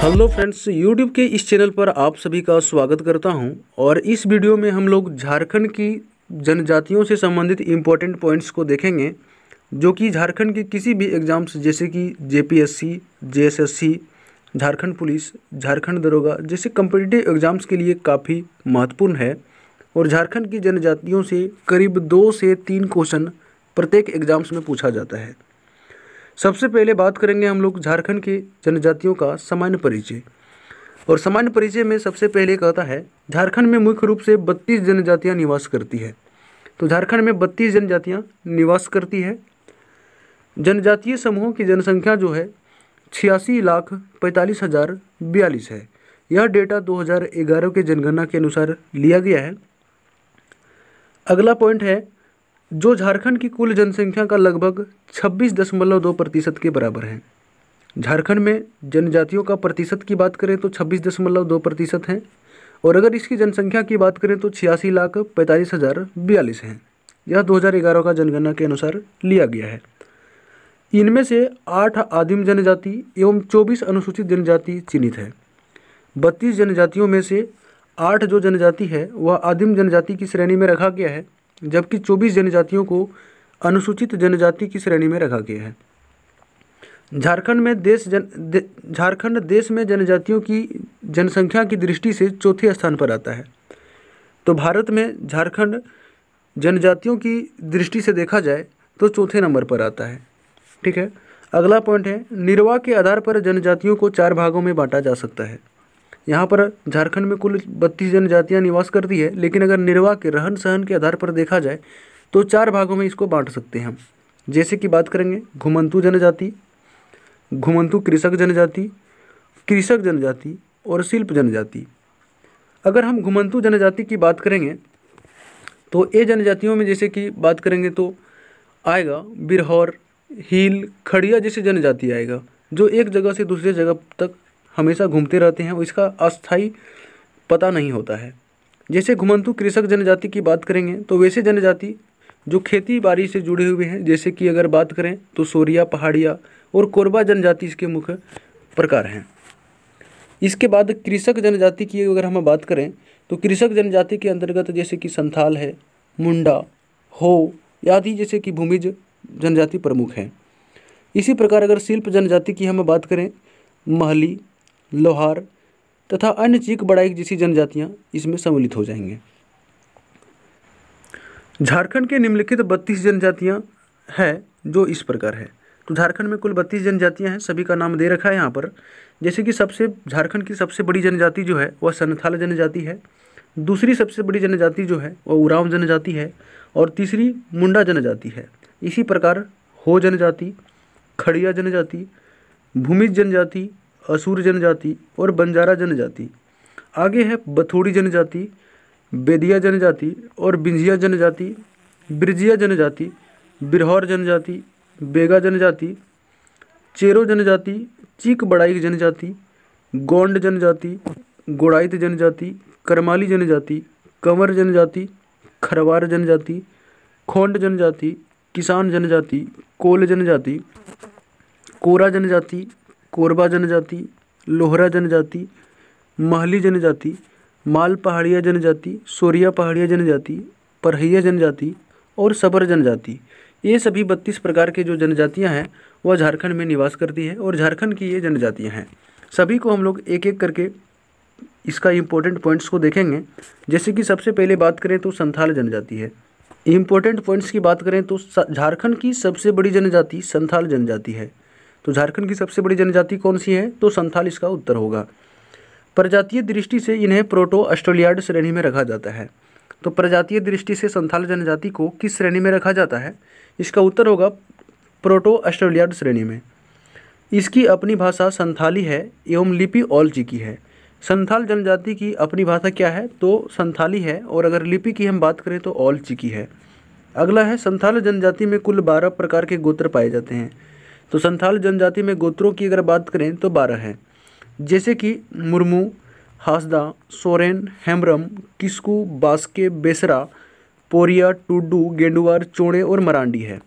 Hello friends, YouTube के इस channel पर आप सभी का स्वागत करता हूं। और इस वीडियो में हम लोग झारखंड की जनजातियों से संबंधित इम्पोर्टेंट पॉइंट्स को देखेंगे, जो कि झारखंड के किसी भी एग्ज़ाम्स जैसे कि JPSC, JSSC, Jharkhand police, Jharkhand दरोगा जैसे कम्पिटिटिव एग्ज़ाम्स के लिए काफ़ी महत्वपूर्ण है। और झारखंड की जनजातियों से करीब 2 से 3 क्वेश्चन प्रत्येक एग्ज़ाम्स में पूछा जाता है। सबसे पहले बात करेंगे हम लोग झारखंड के जनजातियों का सामान्य परिचय। और सामान्य परिचय में सबसे पहले कहता है, झारखंड में मुख्य रूप से 32 जनजातियां निवास करती है। तो झारखंड में 32 जनजातियां निवास करती है। जनजातीय समूहों की जनसंख्या जो है 86,45,042 है। यह डेटा 2011 के जनगणना के अनुसार लिया गया है। अगला पॉइंट है, जो झारखंड की कुल जनसंख्या का लगभग 26.2% के बराबर है। झारखंड में जनजातियों का प्रतिशत की बात करें तो 26.2% है। और अगर इसकी जनसंख्या की बात करें तो 86,45,042 है। यह 2011 का जनगणना के अनुसार लिया गया है। इनमें से 8 आदिम जनजाति एवं 24 अनुसूचित जनजाति चिन्हित है। 32 जनजातियों में से 8 जो जनजाति है वह आदिम जनजाति की श्रेणी में रखा गया है, जबकि 24 जनजातियों को अनुसूचित जनजाति की श्रेणी में रखा गया है। झारखंड देश में जनजातियों की जनसंख्या की दृष्टि से चौथे स्थान पर आता है। तो भारत में झारखंड जनजातियों की दृष्टि से देखा जाए तो चौथे नंबर पर आता है। ठीक है। अगला पॉइंट है, निर्वाह के आधार पर जनजातियों को 4 भागों में बांटा जा सकता है। यहाँ पर झारखंड में कुल 32 जनजातियाँ निवास करती है, लेकिन अगर निर्वाह के रहन सहन के आधार पर देखा जाए तो 4 भागों में इसको बांट सकते हैं हम। जैसे कि बात करेंगे घुमंतू जनजाति, घुमंतू कृषक जनजाति और शिल्प जनजाति। अगर हम घुमंतू जनजाति की बात करेंगे तो ये जनजातियों में जैसे कि बात करेंगे तो आएगा बिरहौर, हील, खड़िया जैसी जनजाति आएगा, जो एक जगह से दूसरे जगह तक हमेशा घूमते रहते हैं और इसका अस्थायी पता नहीं होता है। जैसे घुमंतू कृषक जनजाति की बात करेंगे तो वैसे जनजाति जो खेती बाड़ी से जुड़े हुए हैं, जैसे कि अगर बात करें तो सोरिया, पहाड़िया और कोरबा जनजाति इसके मुख्य प्रकार हैं। इसके बाद कृषक जनजाति की अगर हम बात करें तो कृषक जनजाति के अंतर्गत जैसे कि संथाल है, मुंडा, हो आदि जैसे कि भूमिज जनजाति प्रमुख हैं। इसी प्रकार अगर शिल्प जनजाति की हम बात करें, महली, लोहार तथा अन्य चीक बड़ाइक जैसी जनजातियां इसमें सम्मिलित हो जाएंगे। झारखंड के निम्नलिखित 32 जनजातियां हैं जो इस प्रकार है। तो झारखंड में कुल 32 जनजातियां हैं, सभी का नाम दे रखा है यहाँ पर। जैसे कि झारखंड की सबसे बड़ी जनजाति जो है वह संथाल जनजाति है। दूसरी सबसे बड़ी जनजाति जो है वह उरांव जनजाति है और तीसरी मुंडा जनजाति है। इसी प्रकार हो जनजाति, खड़िया जनजाति, भूमिज जनजाति, असुर जनजाति और बंजारा जनजाति। आगे है बथोड़ी जनजाति, बेदिया जनजाति और बिंझिया जनजाति, बिरजिया जनजाति, बिरहौर जनजाति, बेगा जनजाति, चेरो जनजाति, चीक बड़ाइक जनजाति, गोंड जनजाति, गोड़ाइत जनजाति, करमाली जनजाति, कंवर जनजाति, खरवार जनजाति, खोंड जनजाति, किसान जनजाति, कोल जनजाति, कोरा जनजाति, कोरबा जनजाति, लोहरा जनजाति, महली जनजाति, माल पहाड़िया जनजाति, सोरिया पहाड़िया जनजाति, परहैया जनजाति और सबर जनजाति। ये सभी 32 प्रकार के जो जनजातियां हैं वह झारखंड में निवास करती है और झारखंड की ये जनजातियां हैं। सभी को हम लोग एक एक करके इसका इम्पोर्टेंट पॉइंट्स को देखेंगे। जैसे कि सबसे पहले बात करें तो संथाल जनजाति है। इम्पोर्टेंट पॉइंट्स की बात करें तो झारखंड की सबसे बड़ी जनजाति संथाल जनजाति है। तो झारखंड की सबसे बड़ी जनजाति कौन सी है? तो संथाल इसका उत्तर होगा। प्रजातीय दृष्टि से इन्हें प्रोटो ऑस्ट्रेलियाड श्रेणी में रखा जाता है। तो प्रजातीय दृष्टि से संथाल जनजाति को किस श्रेणी में रखा जाता है? इसका उत्तर होगा प्रोटो ऑस्ट्रेलियाड श्रेणी में। इसकी अपनी भाषा संथाली है एवं लिपि ऑल चिकी है। संथाल जनजाति की अपनी भाषा क्या है? तो संथाली है और अगर लिपि की हम बात करें तो ऑल चिकी है। अगला है, संथाल जनजाति में कुल 12 प्रकार के गोत्र पाए जाते हैं। तो संथाल जनजाति में गोत्रों की अगर बात करें तो 12 हैं, जैसे कि मुर्मू, हासदा, सोरेन, हेम्ब्रम, किस्कू, बास्के, बेसरा, पोरिया, टुड्डू, गेंडुआर, चोड़े और मरांडी है।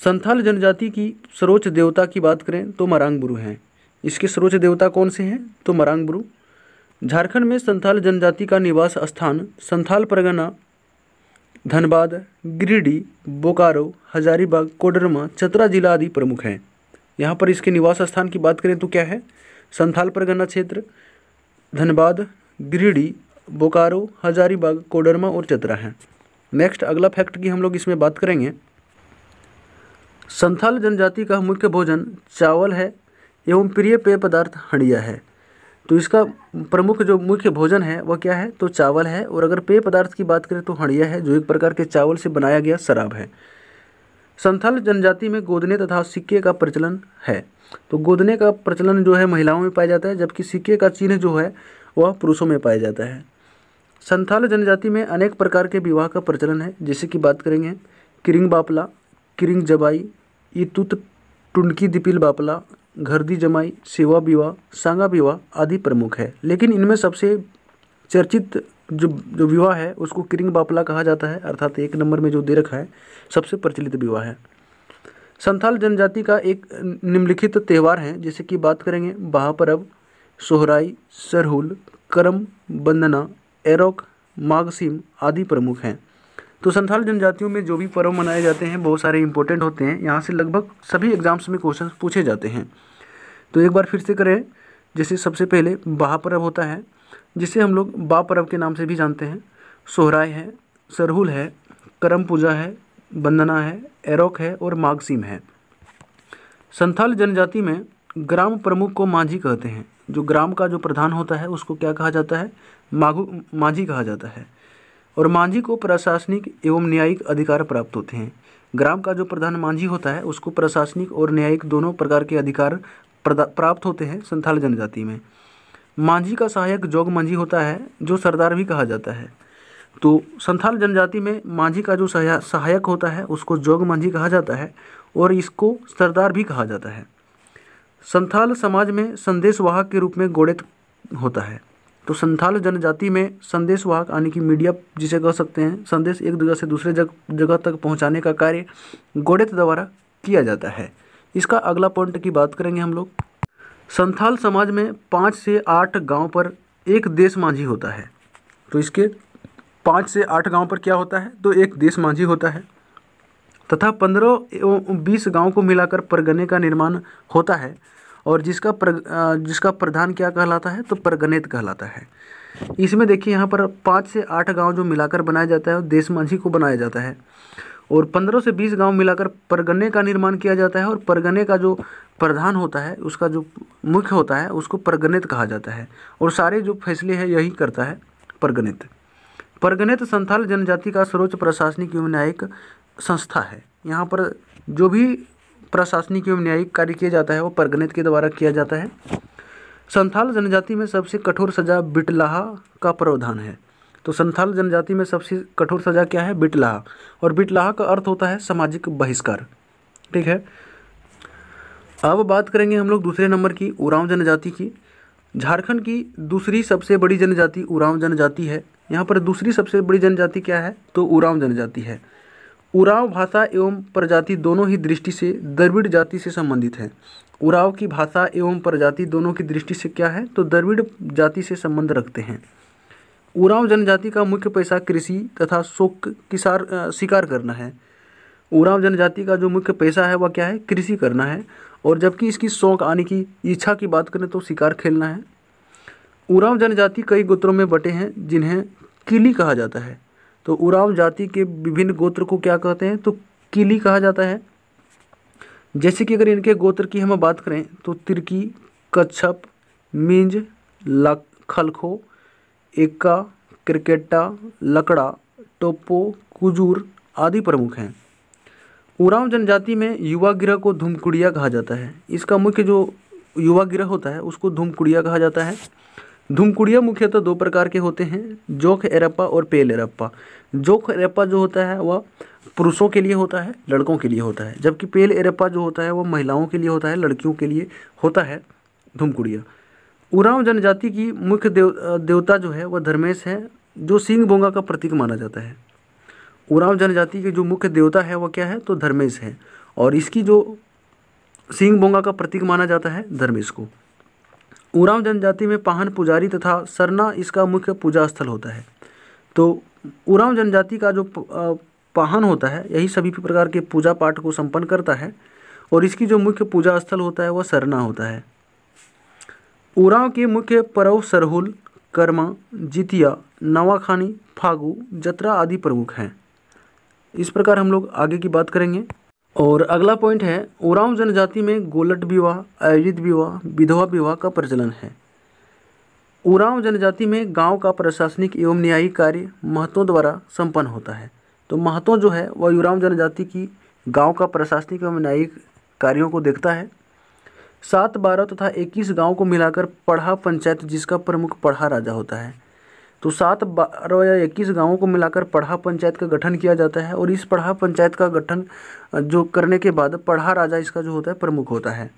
संथाल जनजाति की सर्वोच्च देवता की बात करें तो मरांग बुरु हैं। इसके सर्वोच्च देवता कौन से हैं? तो मरांगबुरु। झारखंड में संथाल जनजाति का निवास स्थान संथाल परगना, धनबाद, गिरिडीह, बोकारो, हजारीबाग, कोडरमा, चतरा जिला आदि प्रमुख हैं। यहाँ पर इसके निवास स्थान की बात करें तो क्या है? संथाल परगना क्षेत्र, धनबाद, गिरिडीह, बोकारो, हजारीबाग, कोडरमा और चतरा हैं। नेक्स्ट अगला फैक्ट की हम लोग इसमें बात करेंगे। संथाल जनजाति का मुख्य भोजन चावल है एवं प्रिय पेय पदार्थ हंडिया है। तो इसका प्रमुख जो मुख्य भोजन है वह क्या है? तो चावल है। और अगर पेय पदार्थ की बात करें तो हंडिया है, जो एक प्रकार के चावल से बनाया गया शराब है। संथाल जनजाति में गोदने तथा सिक्के का प्रचलन है। तो गोदने का प्रचलन जो है महिलाओं में पाया जाता है, जबकि सिक्के का चिन्ह जो है वह पुरुषों में पाया जाता है। संथाल जनजाति में अनेक प्रकार के विवाह का प्रचलन है, जैसे कि बात करेंगे किरिंग बापला, किरिंग जबाई, इतुत टुंडकी दिपिल बापला, घरदी जमाई, सेवा विवाह, सांगा विवाह आदि प्रमुख है। लेकिन इनमें सबसे चर्चित जो विवाह है उसको किरिंग बापला कहा जाता है, अर्थात 1 नंबर में जो दे रखा है सबसे प्रचलित विवाह है। संथाल जनजाति का एक निम्नलिखित त्यौहार है, जैसे कि बात करेंगे बहापरब, सोहराई, सरहुल, करम, बंदना, एरोक, माघसिम आदि प्रमुख हैं। तो संथाल जनजातियों में जो भी पर्व मनाए जाते हैं बहुत सारे इंपॉर्टेंट होते हैं, यहाँ से लगभग सभी एग्जाम्स में क्वेश्चन पूछे जाते हैं। तो एक बार फिर से करें, जैसे सबसे पहले बहापरब होता है, जिसे हम लोग बा पर्व के नाम से भी जानते हैं। सोहराय है, सरहुल है, करम पूजा है, बंदना है, एरोक है और माघसिम है। संथाल जनजाति में ग्राम प्रमुख को माझी कहते हैं। जो ग्राम का जो प्रधान होता है उसको क्या कहा जाता है? माझी कहा जाता है। और माझी को प्रशासनिक एवं न्यायिक अधिकार प्राप्त होते हैं। ग्राम का जो प्रधान माझी होता है उसको प्रशासनिक और न्यायिक दोनों प्रकार के अधिकार प्राप्त होते हैं संथाल जनजाति में। माझी का सहायक जोग माझी होता है, जो सरदार भी कहा जाता है। तो संथाल जनजाति में माझी का जो सहायक होता है उसको जोग माझी कहा जाता है और इसको सरदार भी कहा जाता है। संथाल समाज में संदेशवाहक के रूप में गोडेत होता है। तो संथाल जनजाति में संदेशवाहक यानी कि मीडिया जिसे कह सकते हैं, संदेश एक जगह से दूसरे जगह तक पहुंचाने का कार्य गोडेत द्वारा किया जाता है। इसका अगला पॉइंट की बात करेंगे हम लोग। संथाल समाज में 5 से 8 गांव पर एक देश माझी होता है। तो इसके 5 से 8 गांव पर क्या होता है? तो एक देश माझी होता है तथा 15 एवं 20 गांव को मिलाकर परगने का निर्माण होता है और जिसका प्रधान क्या कहलाता है? तो परगनेत कहलाता है। इसमें देखिए यहाँ पर 5 से 8 गांव जो मिलाकर बनाया जाता है देश माझी को बनाया जाता है और 15 से 20 गांव मिलाकर परगने का निर्माण किया जाता है और परगने का जो प्रधान होता है उसका जो मुख्य होता है उसको परगनेत कहा जाता है और सारे जो फैसले हैं यही करता है परगनेत। परगनेत संथाल जनजाति का सर्वोच्च प्रशासनिक एवं न्यायिक संस्था है। यहाँ पर जो भी प्रशासनिक एवं न्यायिक कार्य किया जाता है वो परगनेत के द्वारा किया जाता है। संथाल जनजाति में सबसे कठोर सजा बिटलाहा का प्रावधान है। तो संथाल जनजाति में सबसे कठोर सजा क्या है? बिटलाहा। और बिटलाहा का अर्थ होता है सामाजिक बहिष्कार। ठीक है, अब बात करेंगे हम लोग दूसरे नंबर की उरांव जनजाति की। झारखंड की दूसरी सबसे बड़ी जनजाति उरांव जनजाति है। यहाँ पर दूसरी सबसे बड़ी जनजाति क्या है? तो उरांव जनजाति है। उरांव भाषा एवं प्रजाति दोनों ही दृष्टि से द्रविड़ जाति से संबंधित है। उरांव की भाषा एवं प्रजाति दोनों की दृष्टि से क्या है? तो द्रविड़ जाति से संबंध रखते हैं। उरांव जनजाति का मुख्य पेशा कृषि तथा शिकार करना है। उरांव जनजाति का जो मुख्य पेशा है वह क्या है? कृषि करना है। और जबकि इसकी शौक आने की इच्छा की बात करें तो शिकार खेलना है। उरांव जनजाति कई गोत्रों में बटे हैं जिन्हें किली कहा जाता है। तो उरांव जाति के विभिन्न गोत्र को क्या कहते हैं? तो किली कहा जाता है। जैसे कि अगर इनके गोत्र की हम बात करें तो तिर्की, कच्छप, मिंज, खलखो, एका, क्रिकेटा, लकड़ा, टोपो, कुजूर आदि प्रमुख हैं। उरांव जनजाति में युवा गिरह को धूमकुड़िया कहा जाता है। इसका मुख्य जो युवा गिरह होता है उसको धूमकुड़िया कहा जाता है। धूमकुड़िया मुख्यतः 2 प्रकार के होते हैं, जोख एरप्पा और पेल एरप्पा। जोख एरप्पा जो होता है वह पुरुषों के लिए होता है, लड़कों के लिए होता है, जबकि पेल एरप्पा जो होता है वह महिलाओं के लिए होता है, लड़कियों के लिए होता है धूमकुड़िया। उरांव जनजाति की मुख्य देवता जो है वह धर्मेश है, जो सिंह बोंगा का प्रतीक माना जाता है। उरांव जनजाति के जो मुख्य देवता है वह क्या है? तो धर्मेश है और इसकी जो सिंह बोंगा का प्रतीक माना जाता है धर्मेश को। उरांव जनजाति में पाहन पुजारी तथा सरना इसका मुख्य पूजा स्थल होता है। तो उरांव जनजाति का जो पाहन होता है यही सभी प्रकार के पूजा पाठ को संपन्न करता है और इसकी जो मुख्य पूजा स्थल होता है वह सरना होता है। उरांव के मुख्य पर्व सरहुल, कर्मा, जितिया, नवाखानी, फागु, जतरा आदि प्रमुख हैं। इस प्रकार हम लोग आगे की बात करेंगे। और अगला पॉइंट है, उरांव जनजाति में गोलट विवाह, आयोजित विवाह, विधवा विवाह का प्रचलन है। उरांव जनजाति में गांव का प्रशासनिक एवं न्यायिक कार्य महतों द्वारा संपन्न होता है। तो महतों जो है वह उरांव जनजाति की गांव का प्रशासनिक एवं न्यायिक कार्यों को देखता है। 7, 12 तथा 21 गांव को मिलाकर पढ़ा पंचायत जिसका प्रमुख पढ़ा राजा होता है। तो 7, 12 या 21 गांवों को मिलाकर पढ़ा पंचायत का गठन किया जाता है और इस पढ़ा पंचायत का गठन जो करने के बाद पढ़ा राजा इसका जो होता है प्रमुख होता है।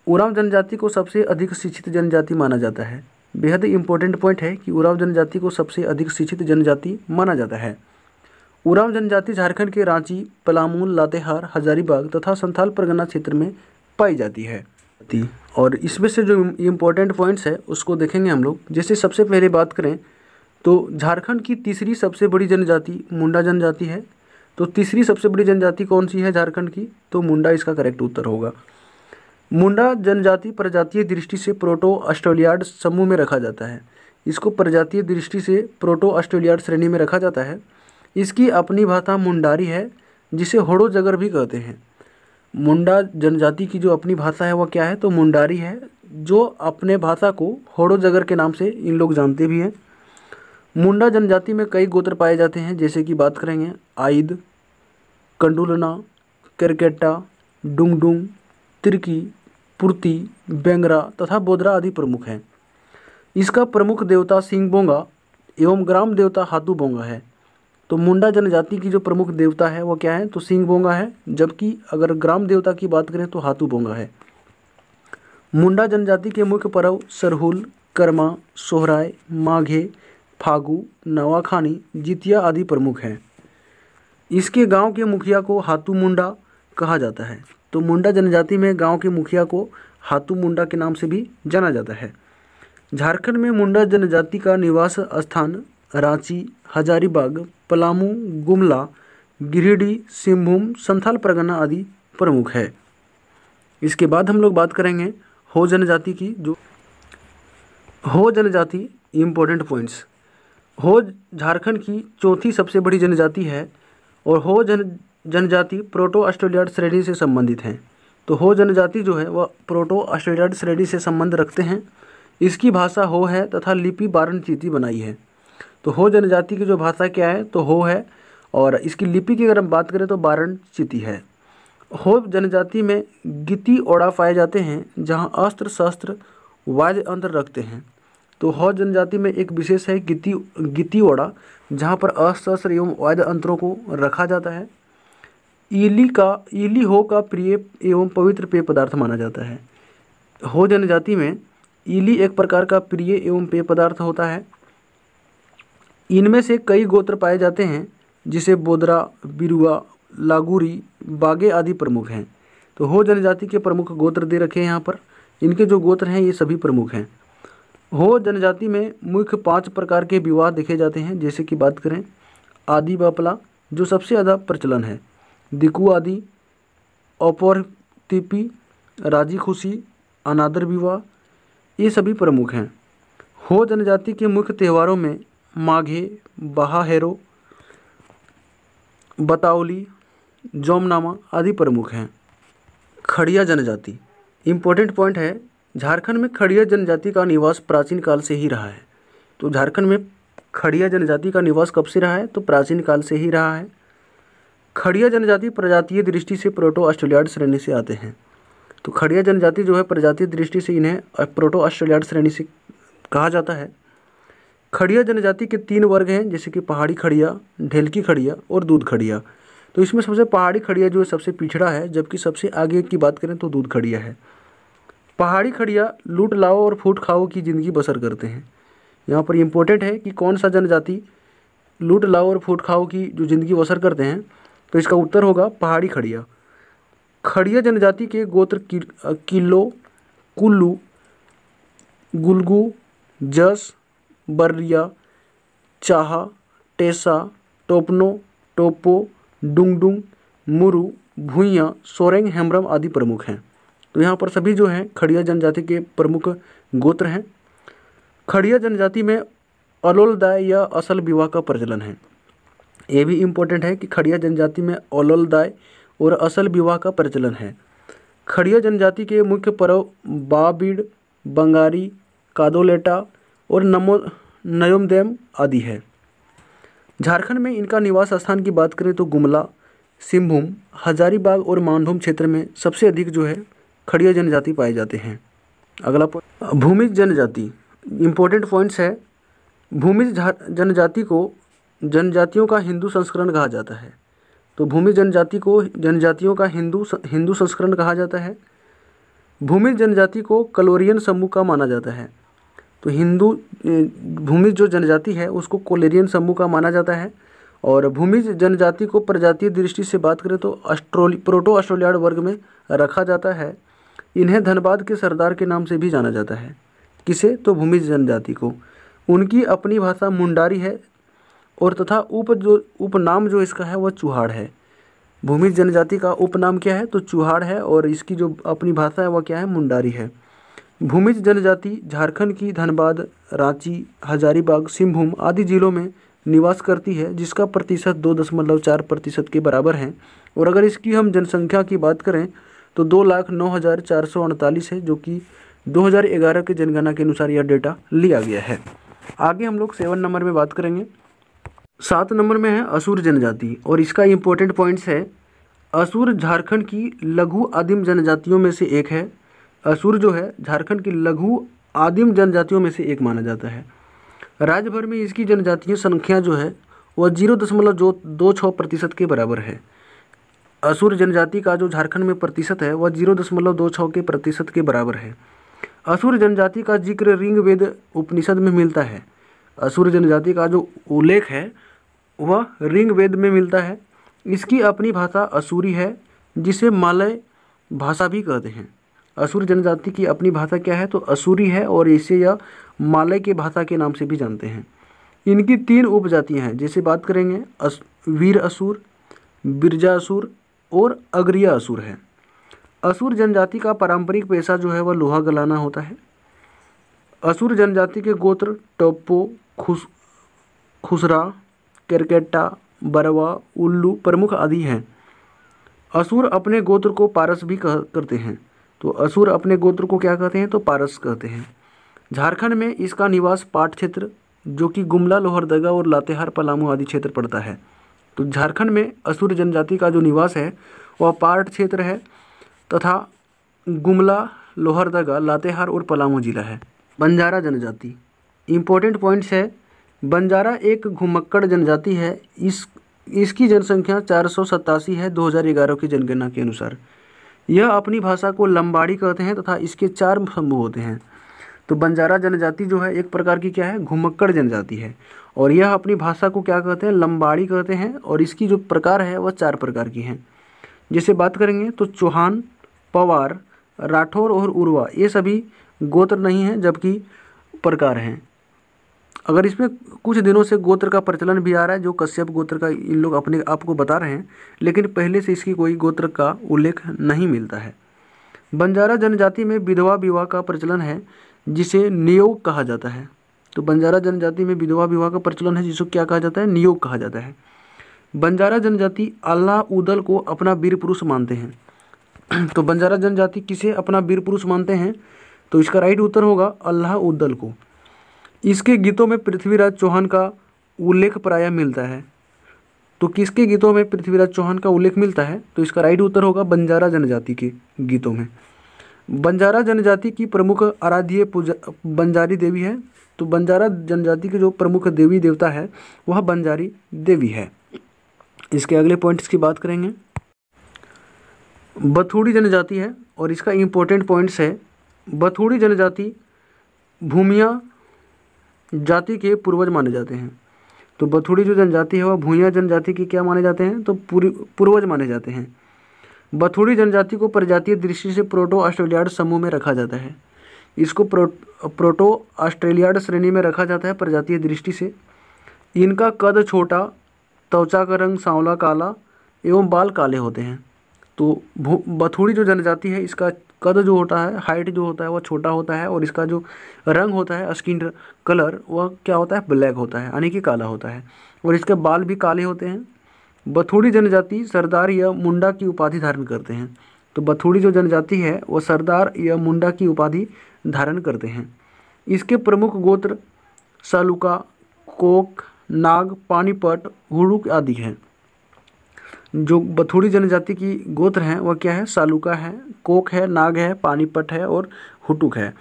उरांव जनजाति को सबसे अधिक शिक्षित जनजाति माना जाता है। बेहद इंपॉर्टेंट पॉइंट है कि उरांव जनजाति को सबसे अधिक शिक्षित जनजाति माना जाता है। उरांव जनजाति झारखंड के रांची, पलामू, लातेहार, हजारीबाग तथा संथाल परगना क्षेत्र में पाई जाती है। और इसमें से जो इम्पोर्टेंट पॉइंट्स है उसको देखेंगे हम लोग। जैसे सबसे पहले बात करें तो झारखंड की तीसरी सबसे बड़ी जनजाति मुंडा जनजाति है। तो तीसरी सबसे बड़ी जनजाति कौन सी है झारखंड की? तो मुंडा इसका करेक्ट उत्तर होगा। मुंडा जनजाति प्रजातीय दृष्टि से प्रोटो ऑस्ट्रेलियाड समूह में रखा जाता है। इसको प्रजातीय दृष्टि से प्रोटो ऑस्ट्रेलियाड श्रेणी में रखा जाता है। इसकी अपनी भाषा मुंडारी है जिसे होड़ो जगर भी कहते हैं। मुंडा जनजाति की जो अपनी भाषा है वह क्या है? तो मुंडारी है, जो अपने भाषा को होड़ो जगर के नाम से इन लोग जानते भी हैं। मुंडा जनजाति में कई गोत्र पाए जाते हैं, जैसे कि बात करेंगे आइद, कंडुलना, करकेट्टा, डुंगडुंग, तिरकी, पुर्ती, बेंगरा तथा बोदरा आदि प्रमुख हैं। इसका प्रमुख देवता सिंगबोंगा एवं ग्राम देवता हाथू बोंगा है। तो मुंडा जनजाति की जो प्रमुख देवता है वो क्या है? तो सिंगबोंगा है, जबकि अगर ग्राम देवता की बात करें तो हाथू बोंगा है। मुंडा जनजाति के मुख्य पर्व सरहुल, कर्मा, सोहराय, माघे, फागु, नवाखानी, जितिया आदि प्रमुख हैं। इसके गांव के मुखिया को हाथू मुंडा कहा जाता है। तो मुंडा जनजाति में गांव के मुखिया को हाथू मुंडा के नाम से भी जाना जाता है। झारखंड में मुंडा जनजाति का निवास स्थान रांची, हजारीबाग, पलामू, गुमला, गिरिडीह, सिंहभूम, संथाल परगना आदि प्रमुख है। इसके बाद हम लोग बात करेंगे हो जनजाति की। जो हो जनजाति इम्पोर्टेंट पॉइंट्स। हो झारखंड की चौथी सबसे बड़ी जनजाति है और हो जनजाति प्रोटो ऑस्ट्रेलियाड श्रेणी से संबंधित हैं। तो हो जनजाति जो है वह प्रोटो ऑस्ट्रेलियाड श्रेणी से संबंध रखते हैं। इसकी भाषा हो है तथा लिपि बारन चीती बनाई है। तो हो जनजाति की जो भाषा क्या है? तो हो है और इसकी लिपि की अगर हम बात करें तो बारन चीती है। हो जनजाति में गिती ओड़ा पाए जाते हैं जहाँ अस्त्र शस्त्र वाद्य यंत्र रखते हैं। तो हो जनजाति में एक विशेष है गिती ओड़ा, जहाँ पर अस्त्र शस्त्र एवं वाद्य यंत्रों को रखा जाता है। ईली हो का प्रिय एवं पवित्र पेय पदार्थ माना जाता है। हो जनजाति में ईली एक प्रकार का प्रिय एवं पेय पदार्थ होता है। इनमें से कई गोत्र पाए जाते हैं जिसे बोदरा, बिरुआ, लागूरी, बागे आदि प्रमुख हैं। तो हो जनजाति के प्रमुख गोत्र दे रखे हैं यहाँ पर। इनके जो गोत्र हैं ये सभी प्रमुख हैं। हो जनजाति में मुख्य 5 प्रकार के विवाह देखे जाते हैं, जैसे कि बात करें आदि बापला जो सबसे ज़्यादा प्रचलन है, दिकू आदि, औपौरतिपी, राजी खुशी, अनादर विवाह, ये सभी प्रमुख हैं। हो जनजाति के मुख्य त्योहारों में माघे, बहाहेरो, बताओली, जोमनामा आदि प्रमुख हैं। खड़िया जनजाति इम्पोर्टेंट पॉइंट है। झारखंड में खड़िया जनजाति का निवास प्राचीन काल से ही रहा है। तो झारखंड में खड़िया जनजाति का निवास कब से रहा है? तो प्राचीन काल से ही रहा है। खड़िया जनजाति प्रजातीय दृष्टि से प्रोटो ऑस्ट्रेलियाड श्रेणी से आते हैं। तो खड़िया जनजाति जो है प्रजातीय दृष्टि से इन्हें प्रोटो ऑस्ट्रेलियाड श्रेणी से कहा जाता है। खड़िया जनजाति के 3 वर्ग हैं, जैसे कि पहाड़ी खड़िया, ढेलकी खड़िया और दूध खड़िया। तो इसमें सबसे पहाड़ी खड़िया जो है सबसे पिछड़ा है, जबकि सबसे आगे की बात करें तो दूध खड़िया है। पहाड़ी खड़िया लूट लाओ और फूट खाओ की ज़िंदगी बसर करते हैं। यहाँ पर इम्पोर्टेंट है कि कौन सा जनजाति लूट लाओ और फूट खाओ की जो ज़िंदगी बसर करते हैं, तो इसका उत्तर होगा पहाड़ी खड़िया। खड़िया जनजाति के गोत्र किल्लो, कुल्लू, गुल्गू, जस, बर्रिया, चाहा, टेसा, टोपनो, टोपो, डुंगडुंग, मुरु, भूइयाँ, सोरेंग, हेम्ब्रम आदि प्रमुख हैं। तो यहाँ पर सभी जो हैं खड़िया जनजाति के प्रमुख गोत्र हैं। खड़िया जनजाति में अलोलदाय या असल विवाह का प्रचलन है। ये भी इम्पोर्टेंट है कि खड़िया जनजाति में अलोलदाय और असल विवाह का प्रचलन है। खड़िया जनजाति के मुख्य पर्व बाबीड़, बंगारी, कादोलेटा और नयोमदेम आदि है। झारखंड में इनका निवास स्थान की बात करें तो गुमला, सिंहभूम, हजारीबाग और मानभूम क्षेत्र में सबसे अधिक जो है खड़िया जनजाति पाए जाते हैं। अगला पॉइंट भूमिज जनजाति, इम्पोर्टेंट पॉइंट्स है। भूमिज जनजाति को जनजातियों का हिंदू संस्करण कहा जाता है। तो भूमिज जनजाति को जनजातियों का हिंदू संस्करण कहा जाता है। भूमिज जनजाति को कलोरियन समूह का माना जाता है। तो भूमिज जो जनजाति है उसको कोलेरियन समूह का माना जाता है। और भूमिज जनजाति को प्रजातीय दृष्टि से बात करें तो प्रोटो ऑस्ट्रेलियाड वर्ग में रखा जाता है। इन्हें धनबाद के सरदार के नाम से भी जाना जाता है। किसे? तो भूमिज जनजाति को। उनकी अपनी भाषा मुंडारी है और तथा उपनाम जो इसका है वह चूहाड़ है। भूमिज जनजाति का उपनाम क्या है? तो चूहाड़ है और इसकी जो अपनी भाषा है वह क्या है? मुंडारी है। भूमिज जनजाति झारखंड की धनबाद, रांची, हजारीबाग, सिंहभूम आदि जिलों में निवास करती है, जिसका प्रतिशत 2.4% के बराबर है। और अगर इसकी हम जनसंख्या की बात करें तो 2,09,448 है, जो कि 2011 के जनगणना के अनुसार यह डेटा लिया गया है। आगे हम लोग 7 नंबर में बात करेंगे। 7 नंबर में है असुर जनजाति और इसका इम्पोर्टेंट पॉइंट्स है। असुर झारखंड की लघु आदिम जनजातियों में से एक है। असुर जो है झारखंड की लघु आदिम जनजातियों में से एक माना जाता है। राज्य भर में इसकी जनजातीय संख्या जो है वह 0.26% के बराबर है। असुर जनजाति का जो झारखंड में प्रतिशत है वह 0.26% के बराबर है। असुर जनजाति का जिक्र ऋग्वेद उपनिषद में मिलता है। असुर जनजाति का जो उल्लेख है वह ऋग्वेद में मिलता है। इसकी अपनी भाषा असुरी है, जिसे मालय भाषा भी कहते हैं। असुर जनजाति की अपनी भाषा क्या है? तो असुरी है और इसे यह मालय के भाषा के नाम से भी जानते हैं। इनकी 3 उपजातियां हैं, जैसे बात करेंगे वीर असुर, बिरजा असुर और अग्रिया असुर है। असुर जनजाति का पारंपरिक पेशा जो है वह लोहा गलाना होता है। असुर जनजाति के गोत्र टोप्पो, खुसरा, केरकेटा, बरवा, उल्लू प्रमुख आदि हैं। असुर अपने गोत्र को पारस भी करते हैं। तो असुर अपने गोत्र को क्या कहते हैं? तो पारस कहते हैं। झारखंड में इसका निवास पाट क्षेत्र, जो कि गुमला, लोहरदगा और लातेहार, पलामू आदि क्षेत्र पड़ता है। तो झारखंड में असुर जनजाति का जो निवास है वह पाट क्षेत्र है तथा गुमला, लोहरदगा, लातेहार और पलामू जिला है। बंजारा जनजाति, इम्पोर्टेंट पॉइंट्स है। बंजारा एक घुमक्कड़ जनजाति है। इसकी जनसंख्या 487 है 2011 की जनगणना के अनुसार। यह अपनी भाषा को लंबाड़ी कहते हैं तथा इसके 4 समूह होते हैं। तो बंजारा जनजाति जो है एक प्रकार की क्या है? घुमक्कड़ जनजाति है और यह अपनी भाषा को क्या कहते हैं? लंबाड़ी कहते हैं और इसकी जो प्रकार है वह 4 प्रकार की हैं। जैसे बात करेंगे तो चौहान, पवार, राठौर और उर्वा ये सभी गोत्र नहीं हैं, जबकि प्रकार हैं। अगर इसमें कुछ दिनों से गोत्र का प्रचलन भी आ रहा है, जो कश्यप गोत्र का इन लोग अपने आप को बता रहे हैं, लेकिन पहले से इसकी कोई गोत्र का उल्लेख नहीं मिलता है। बंजारा जनजाति में विधवा विवाह का प्रचलन है, जिसे नियोग कहा जाता है। तो बंजारा जनजाति में विधवा विवाह का प्रचलन है, जिसको क्या कहा जाता है? नियोग कहा जाता है। बंजारा जनजाति अल्लाह उदल को अपना वीर पुरुष मानते हैं। तो बंजारा जनजाति किसे अपना वीर पुरुष मानते हैं? तो इसका राइट उत्तर होगा अल्लाह उदल को। इसके गीतों में पृथ्वीराज चौहान का उल्लेख प्रायः मिलता है। तो किसके गीतों में पृथ्वीराज चौहान का उल्लेख मिलता है? तो इसका राइट उत्तर होगा बंजारा जनजाति के गीतों में। बंजारा जनजाति की प्रमुख आराध्य बंजारी देवी है। तो बंजारा जनजाति के जो प्रमुख देवी देवता है वह बंजारी देवी है। इसके अगले पॉइंट्स की बात करेंगे। बथुड़ी जनजाति है और इसका इम्पोर्टेंट पॉइंट्स है। बथुड़ी जनजाति भूमिया जाति के पूर्वज माने जाते हैं। तो बथुड़ी जो जनजाति है वह भूमिया जनजाति के क्या माने जाते हैं? तो पूर्वज माने जाते हैं। बथुड़ी जनजाति को प्रजातीय दृष्टि से प्रोटो ऑस्ट्रेलियाड समूह में रखा जाता है। इसको प्रोटो ऑस्ट्रेलियाड श्रेणी में रखा जाता है प्रजातीय दृष्टि से। इनका कद छोटा, त्वचा का रंग सांवला काला एवं बाल काले होते हैं। तो बथुड़ी जो जनजाति है इसका कद जो होता है, हाइट जो होता है वह छोटा होता है और इसका जो रंग होता है स्किन कलर वह क्या होता है, ब्लैक होता है यानी कि काला होता है और इसके बाल भी काले होते हैं। बथुड़ी जनजाति सरदार या मुंडा की उपाधि धारण करते हैं। तो बथुड़ी जो जनजाति है वह सरदार या मुंडा की उपाधि धारण करते हैं। इसके प्रमुख गोत्र सालुका, कोक, नाग, पानीपत, हुड़ुक आदि हैं। जो बथुड़ी जनजाति की गोत्र हैं वह क्या है, सालुका है, कोक है, नाग है, पानीपत है और हुटुक है।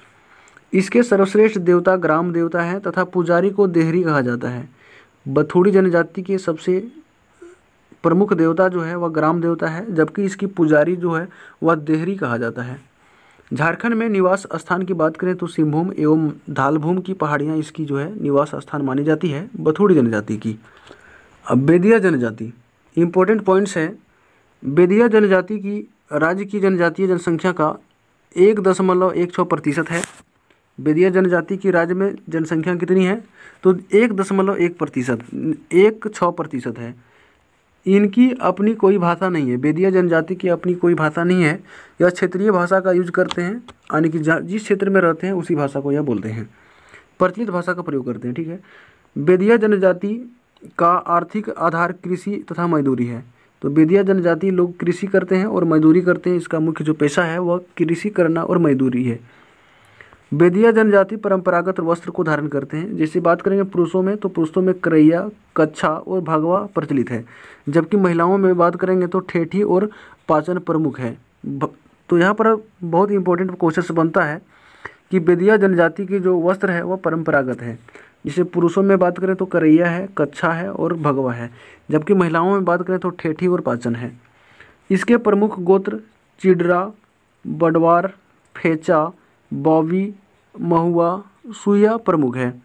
इसके सर्वश्रेष्ठ देवता ग्राम देवता है तथा पुजारी को देहरी कहा जाता है। बथुड़ी जनजाति के सबसे प्रमुख देवता जो है वह ग्राम देवता है, जबकि इसकी पुजारी जो है वह देहरी कहा जाता है। झारखंड में निवास स्थान की बात करें तो सिंहभूम एवं धालभूम की पहाड़ियाँ इसकी जो है निवास स्थान मानी जाती है बथुड़ी जनजाति की। अब बेदिया जनजाति, इम्पोर्टेंट पॉइंट्स हैं। बेदिया जनजाति की राज्य की जनजातीय जनसंख्या का 1.16% है। बेदिया जनजाति की राज्य में जनसंख्या कितनी है, तो 1.1% है। इनकी अपनी कोई भाषा नहीं है। बेदिया जनजाति की अपनी कोई भाषा नहीं है। यह क्षेत्रीय भाषा का यूज करते हैं, यानी कि जिस क्षेत्र में रहते हैं उसी भाषा को यह बोलते हैं, प्रचलित भाषा का प्रयोग करते हैं। ठीक है। बेदिया जनजाति का आर्थिक आधार कृषि तथा मजदूरी है। तो बेदिया जनजाति लोग कृषि करते हैं और मजदूरी करते हैं। इसका मुख्य जो पेशा है वह कृषि करना और मजदूरी है। बेदिया जनजाति परंपरागत वस्त्र को धारण करते हैं। जैसे बात करेंगे पुरुषों में, तो पुरुषों में करैया, कच्छा और भगवा प्रचलित है, जबकि महिलाओं में बात करेंगे तो ठेठी और पाचन प्रमुख है। तो यहाँ पर बहुत इंपॉर्टेंट क्वेश्चन बनता है कि बेदिया जनजाति के जो वस्त्र है वह परंपरागत है। जैसे पुरुषों में बात करें तो करैया है, कच्छा है और भगवा है, जबकि महिलाओं में बात करें तो ठेठी और पाचन है। इसके प्रमुख गोत्र चिडरा, बडवार, फेचा, बॉवी, महुआ, सुइया प्रमुख है।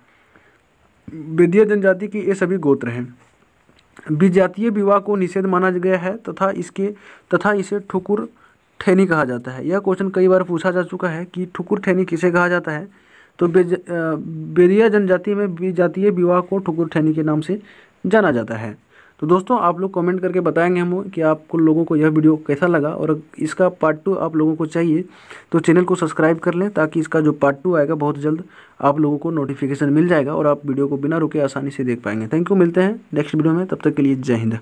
बेदिया जनजाति के ये सभी गोत्र हैं। विजातीय विवाह को निषेध माना गया है तथा इसे ठुकुर ठेनी कहा जाता है। यह क्वेश्चन कई बार पूछा जा चुका है कि ठुकुर ठेनी किसे कहा जाता है। तो बेदिया जनजाति में विजातीय विवाह को ठुकुर ठेनी के नाम से जाना जाता है। तो दोस्तों आप लोग कमेंट करके बताएंगे हम कि आपको लोगों को यह वीडियो कैसा लगा, और इसका पार्ट 2 आप लोगों को चाहिए तो चैनल को सब्सक्राइब कर लें, ताकि इसका जो पार्ट 2 आएगा बहुत जल्द आप लोगों को नोटिफिकेशन मिल जाएगा और आप वीडियो को बिना रुके आसानी से देख पाएंगे। थैंक यू, मिलते हैं नेक्स्ट वीडियो में, तब तक के लिए जय हिंद।